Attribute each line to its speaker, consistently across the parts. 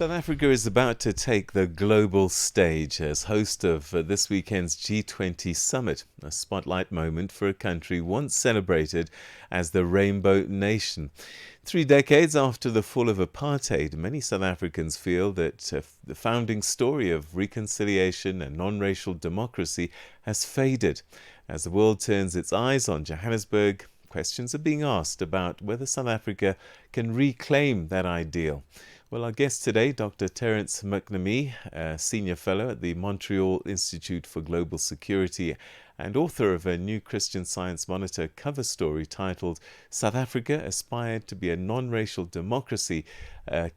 Speaker 1: South Africa is about to take the global stage as host of this weekend's G20 Summit, a spotlight moment for a country once celebrated as the Rainbow Nation. 3 decades after the fall of apartheid, many South Africans feel that the founding story of reconciliation and non-racial democracy has faded. As the world turns its eyes on Johannesburg, questions are being asked about whether South Africa can reclaim that ideal. Well, our guest today, Dr. Terence McNamee, a senior fellow at the Montreal Institute for Global Security and author of a new Christian Science Monitor cover story titled "South Africa Aspired to be a Non-Racial Democracy.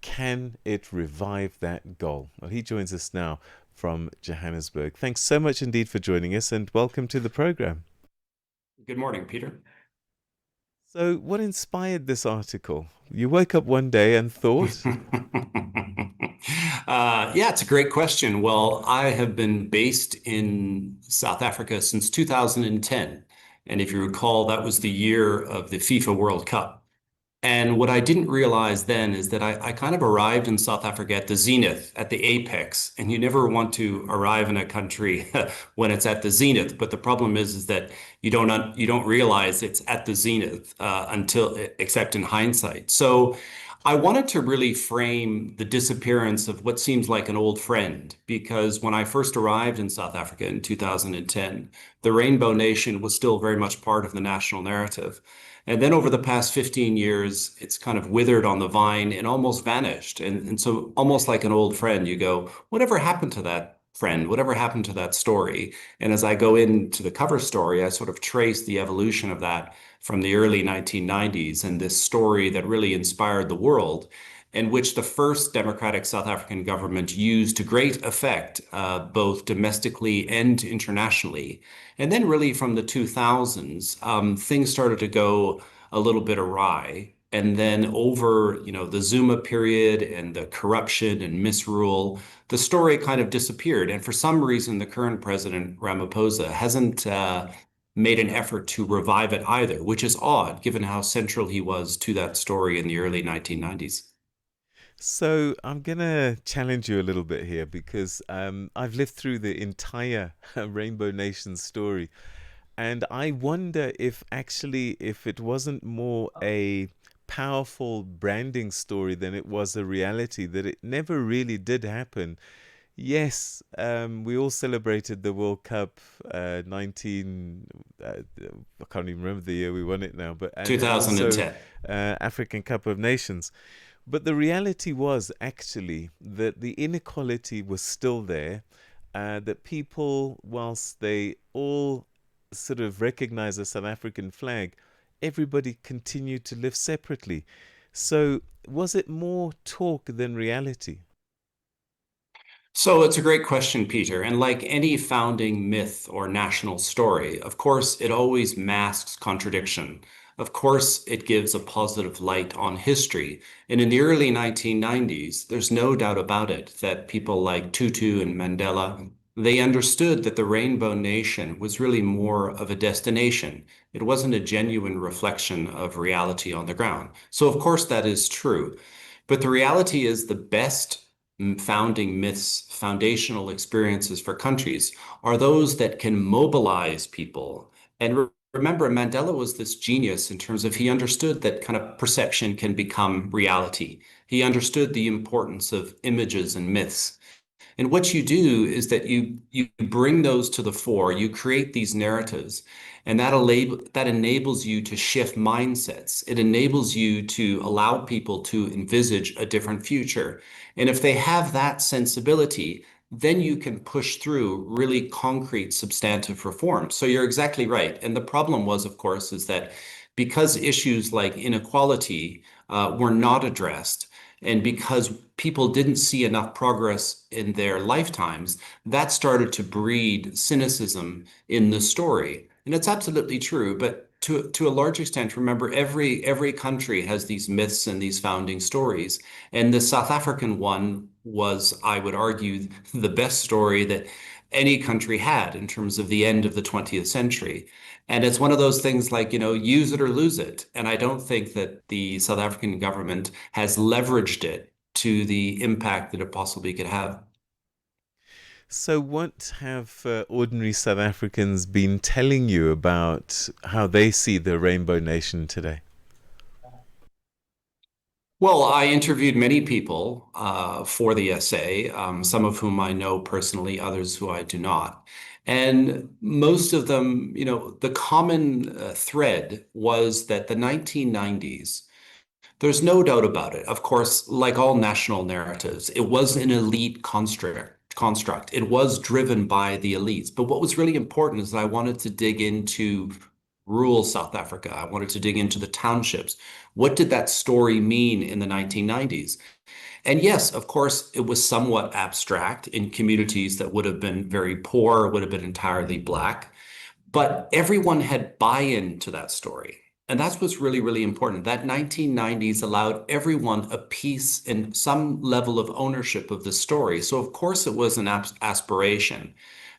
Speaker 1: Can it revive that goal?" Well, he joins us now from Johannesburg. Thanks so much indeed for joining us, and welcome to the program.
Speaker 2: Good morning, Peter.
Speaker 1: So, what inspired this article? You woke up one day and thought?
Speaker 2: Yeah, it's a great question. Well, I have been based in South Africa since 2010. And if you recall, that was the year of the FIFA World Cup. And what I didn't realize then is that I kind of arrived in South Africa at the zenith, at the apex. And you never want to arrive in a country when it's at the zenith. But the problem is that you don't realize it's at the zenith until except in hindsight. So I wanted to really frame the disappearance of what seems like an old friend, because when I first arrived in South Africa in 2010, the Rainbow Nation was still very much part of the national narrative. And then over the past 15 years, it's kind of withered on the vine and almost vanished. And so almost like an old friend, you go, whatever happened to that friend? Whatever happened to that story? And as I go into the cover story, I sort of trace the evolution of that from the early 1990s and this story that really inspired the world, in which the first democratic South African government used to great effect, both domestically and internationally. And then really from the 2000s, things started to go a little bit awry. And then over, the Zuma period and the corruption and misrule, the story kind of disappeared. And for some reason, the current president, Ramaphosa, hasn't made an effort to revive it either, which is odd given how central he was to that story in the early 1990s.
Speaker 1: So I'm gonna challenge you a little bit here because I've lived through the entire Rainbow Nation story, and I wonder if it wasn't more a powerful branding story than it was a reality, that it never really did happen. Yes, we all celebrated the World Cup 19. I can't even remember the year we won it now, but and also
Speaker 2: 2010.
Speaker 1: African Cup of Nations. But the reality was actually that the inequality was still there, that people, whilst they all sort of recognize the South African flag, everybody continued to live separately. So was it more talk than reality?
Speaker 2: So it's a great question, Peter. And like any founding myth or national story, of course, it always masks contradiction. Of course, it gives a positive light on history. And in the early 1990s, there's no doubt about it that people like Tutu and Mandela, they understood that the Rainbow Nation was really more of a destination. It wasn't a genuine reflection of reality on the ground. So of course that is true. But the reality is the best founding myths, foundational experiences for countries are those that can mobilize people. And remember, Mandela was this genius in terms of he understood that kind of perception can become reality. He understood the importance of images and myths. And what you do is that you bring those to the fore, you create these narratives, and that enables you to shift mindsets. It enables you to allow people to envisage a different future. And if they have that sensibility, then you can push through really concrete, substantive reforms. So you're exactly right. And the problem was, of course, is that because issues like inequality were not addressed, and because people didn't see enough progress in their lifetimes, that started to breed cynicism in the story. And it's absolutely true. But to a large extent, remember, every country has these myths and these founding stories. And the South African one was, I would argue, the best story that any country had in terms of the end of the 20th century. And it's one of those things like, use it or lose it. And I don't think that the South African government has leveraged it to the impact that it possibly could have.
Speaker 1: So, what have ordinary South Africans been telling you about how they see the Rainbow Nation today?
Speaker 2: Well, I interviewed many people for the essay, some of whom I know personally, others who I do not. And most of them, the common thread was that the 1990s, there's no doubt about it. Of course, like all national narratives, it was an elite construct. It was driven by the elites. But what was really important is that I wanted to dig into rural South Africa. I wanted to dig into the townships. What did that story mean in the 1990s? And yes, of course, it was somewhat abstract in communities that would have been very poor, would have been entirely Black. But everyone had buy-in to that story. And that's what's really, really important. That 1990s allowed everyone a piece and some level of ownership of the story. So of course it was an aspiration.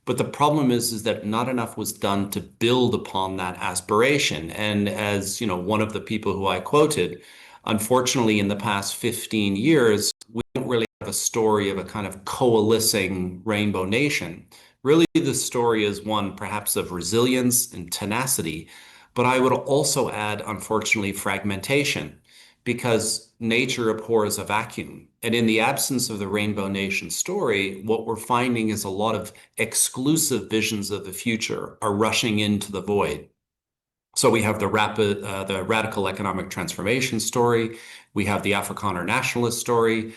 Speaker 2: But the problem is that not enough was done to build upon that aspiration. And as one of the people who I quoted, unfortunately, in the past 15 years, we don't really have a story of a kind of coalescing rainbow nation. Really, the story is one perhaps of resilience and tenacity, but I would also add, unfortunately, fragmentation, because nature abhors a vacuum. And in the absence of the Rainbow Nation story, what we're finding is a lot of exclusive visions of the future are rushing into the void. So we have the radical economic transformation story. We have the Afrikaner nationalist story.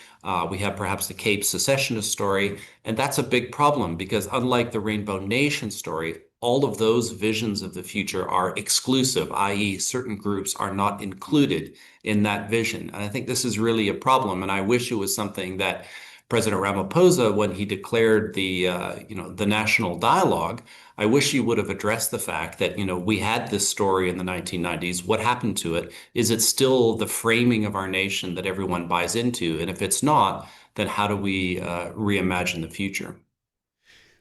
Speaker 2: We have perhaps the Cape secessionist story. And that's a big problem because unlike the Rainbow Nation story, all of those visions of the future are exclusive, i.e., certain groups are not included in that vision. And I think this is really a problem. And I wish it was something that President Ramaphosa, when he declared the national dialogue, I wish he would have addressed the fact that, we had this story in the 1990s. What happened to it? Is it still the framing of our nation that everyone buys into? And if it's not, then how do we reimagine the future?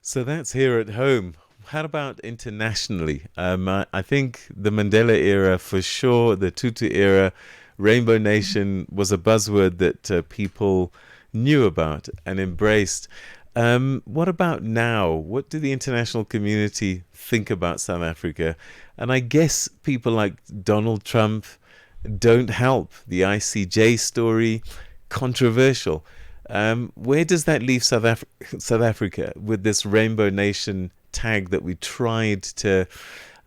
Speaker 1: So that's here at home. How about internationally? I think the Mandela era, for sure, the Tutu era, Rainbow Nation was a buzzword that people knew about and embraced. What about now? What do the international community think about South Africa? And I guess people like Donald Trump don't help. The ICJ story, controversial. Where does that leave South Africa with this Rainbow Nation tag that we tried to,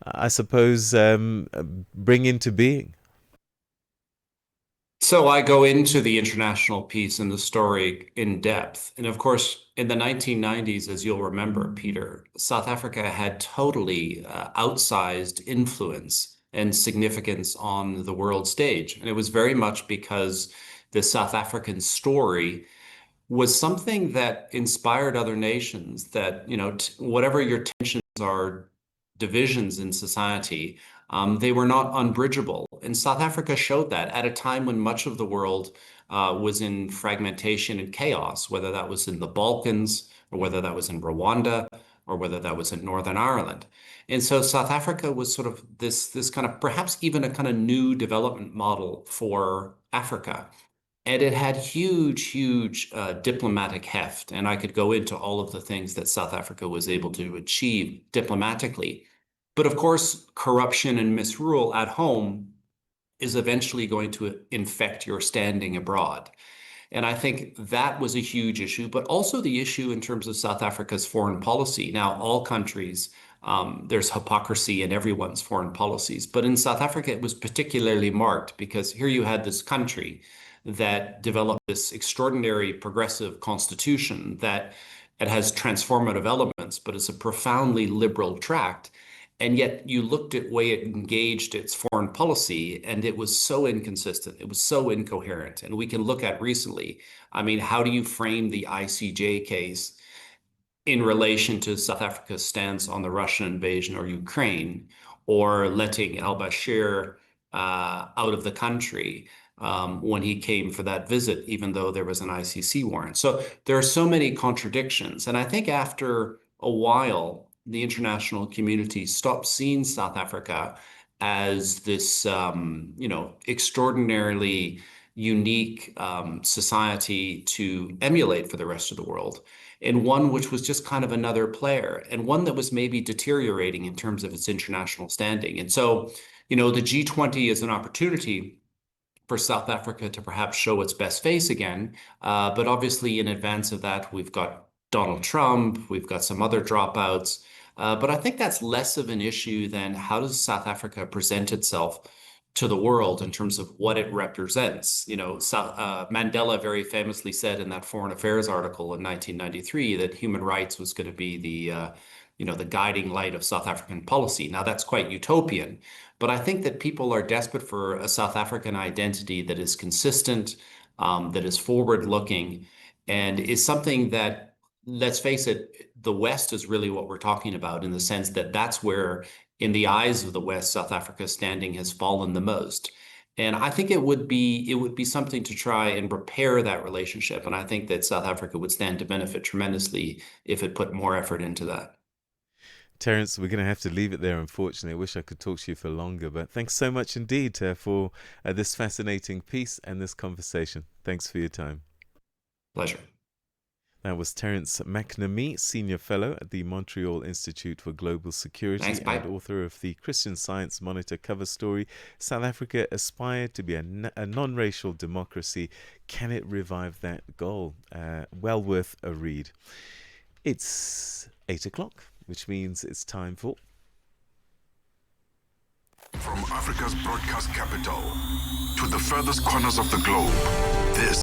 Speaker 1: I suppose, bring into being?
Speaker 2: So I go into the international piece and the story in depth. And of course, in the 1990s, as you'll remember, Peter, South Africa had totally outsized influence and significance on the world stage. And it was very much because the South African story was something that inspired other nations that, whatever your tensions are, divisions in society, they were not unbridgeable. And South Africa showed that at a time when much of the world was in fragmentation and chaos, whether that was in the Balkans or whether that was in Rwanda or whether that was in Northern Ireland. And so South Africa was sort of this kind of perhaps even a kind of new development model for Africa. And it had huge, huge diplomatic heft. And I could go into all of the things that South Africa was able to achieve diplomatically. But of course, corruption and misrule at home is eventually going to infect your standing abroad. And I think that was a huge issue, but also the issue in terms of South Africa's foreign policy. Now, all countries, there's hypocrisy in everyone's foreign policies. But in South Africa, it was particularly marked because here you had this country that developed this extraordinary progressive constitution that it has transformative elements, but it's a profoundly liberal tract. And yet you looked at the way it engaged its foreign policy, and it was so inconsistent. It was so incoherent. And we can look at recently, I mean, how do you frame the ICJ case in relation to South Africa's stance on the Russian invasion or Ukraine, or letting al-Bashir out of the country when he came for that visit, even though there was an ICC warrant. So there are so many contradictions. And I think after a while, the international community stopped seeing South Africa as this, extraordinarily unique society to emulate for the rest of the world, and one which was just kind of another player, and one that was maybe deteriorating in terms of its international standing. And so, the G20 is an opportunity for South Africa to perhaps show its best face again. But obviously, in advance of that, we've got Donald Trump, we've got some other dropouts. But I think that's less of an issue than how does South Africa present itself to the world in terms of what it represents. Mandela very famously said in that Foreign Affairs article in 1993 that human rights was going to be the guiding light of South African policy. Now that's quite utopian, but I think that people are desperate for a South African identity that is consistent, that is forward-looking, and is something that, let's face it, the West is really what we're talking about in the sense that that's where, in the eyes of the West, South Africa's standing has fallen the most. And I think it would be something to try and repair that relationship. And I think that South Africa would stand to benefit tremendously if it put more effort into that.
Speaker 1: Terence, we're going to have to leave it there, unfortunately. I wish I could talk to you for longer, but thanks so much indeed for this fascinating piece and this conversation. Thanks for your time.
Speaker 2: Pleasure.
Speaker 1: That was Terence McNamee, Senior Fellow at the Montreal Institute for Global Security
Speaker 2: Thanks. Bye.
Speaker 1: and author of the Christian Science Monitor cover story, South Africa aspired to be a non-racial democracy. Can it revive that goal? Well worth a read. It's 8 o'clock, which means it's time for...
Speaker 3: From Africa's broadcast capital to the furthest corners of the globe, this